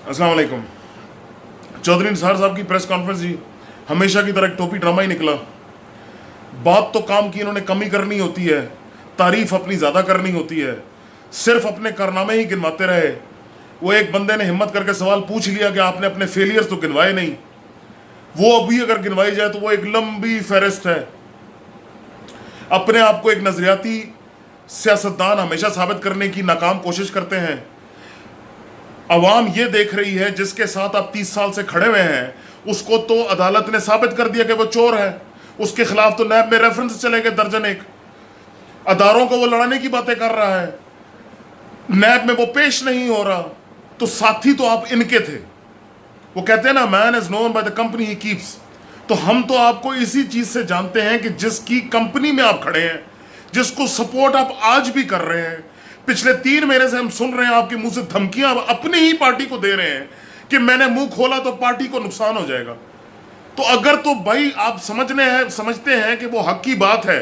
अस्सलाम वालेकुम। चौधरी निसार साहब की प्रेस कॉन्फ्रेंस जी हमेशा की तरह एक टोपी ड्रामा ही निकला। बात तो काम की इन्होंने कमी करनी होती है, तारीफ अपनी ज़्यादा करनी होती है, सिर्फ अपने कारनामे ही गिनवाते रहे। वो एक बंदे ने हिम्मत करके सवाल पूछ लिया कि आपने अपने फेलियर्स तो गिनवाए नहीं। वो अभी अगर गिनवाई जाए तो वो एक लंबी फहरिस्त है। अपने आप को एक नजरियाती सियासतदान हमेशा साबित करने की नाकाम कोशिश करते हैं। अवाम ये देख रही है जिसके साथ आप 30 साल से खड़े हुए हैं, उसको तो अदालत ने साबित कर दिया कि वो चोर है। उसके खिलाफ तो नैब में रेफरेंस चले गए दर्जन एक। अदारों को वो लड़ाने की बातें कर रहा है, नैब में वो पेश नहीं हो रहा। तो साथी तो आप इनके थे। वो कहते हैं ना, man is known by the company he keeps. तो हम तो आपको इसी चीज से जानते हैं कि जिसकी कंपनी में आप खड़े हैं, जिसको सपोर्ट आप आज भी कर रहे हैं। पिछले 3 महीने से हम सुन रहे हैं आपके मुंह से धमकियां अपनी ही पार्टी को दे रहे हैं कि मैंने मुंह खोला तो पार्टी को नुकसान हो जाएगा। तो अगर तो भाई आप समझते हैं कि वो हक की बात है,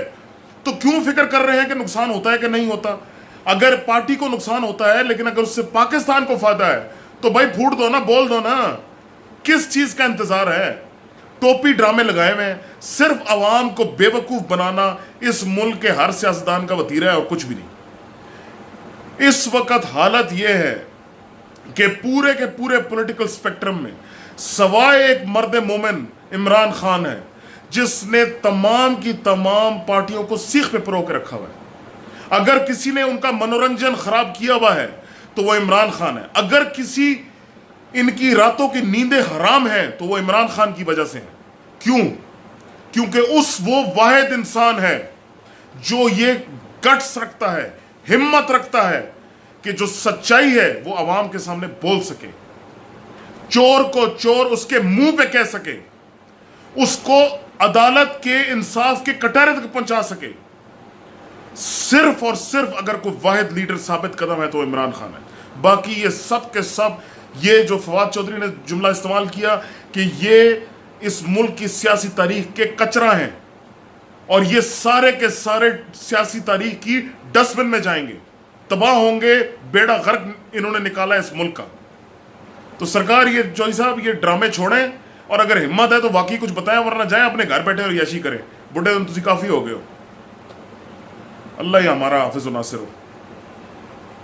तो क्यों फिक्र कर रहे हैं कि नुकसान होता है कि नहीं होता। अगर पार्टी को नुकसान होता है लेकिन अगर उससे पाकिस्तान को फायदा है तो भाई फूट दो ना, बोल दो ना। किस चीज का इंतजार है। टोपी ड्रामे लगाए हुए हैं, सिर्फ अवाम को बेवकूफ बनाना इस मुल्क के हर सियासतदान का वतीरा है और कुछ भी नहीं। इस वक्त हालत यह है कि पूरे के पूरे पॉलिटिकल स्पेक्ट्रम में सवाए एक मर्द मोमिन इमरान खान है जिसने तमाम की तमाम पार्टियों को सीख पे परो के रखा हुआ है। अगर किसी ने उनका मनोरंजन खराब किया हुआ है तो वो इमरान खान है। अगर किसी इनकी रातों की नींदें हराम हैं तो वो इमरान खान की वजह से है। क्यों? क्योंकि वो वाहिद इंसान है जो ये गट्स रखता है, हिम्मत रखता है कि जो सच्चाई है वो आवाम के सामने बोल सके, चोर को चोर उसके मुंह पे कह सके, उसको अदालत के इंसाफ के कटहरे तक पहुंचा सके। सिर्फ और सिर्फ अगर कोई वाहिद लीडर साबित कदम है तो इमरान खान है। बाकी ये सब के सब, ये जो फवाद चौधरी ने जुमला इस्तेमाल किया कि ये इस मुल्क की सियासी तारीख के कचरा हैं और ये सारे के सारे सियासी तारीख की डस्टबिन में जाएंगे, तबाह होंगे, बेड़ा गर्क इन्होंने निकाला इस मुल्क का। तो सरकार, ये चौधरी साहब, ये ड्रामे छोड़ें और अगर हिम्मत है तो वाकई कुछ बताएं, वरना जाएं अपने घर बैठे और याशी करें। बुढ़े तुम काफ़ी हो गए हो। अल्लाह ही हमारा हाफिज़ व नासिर हो।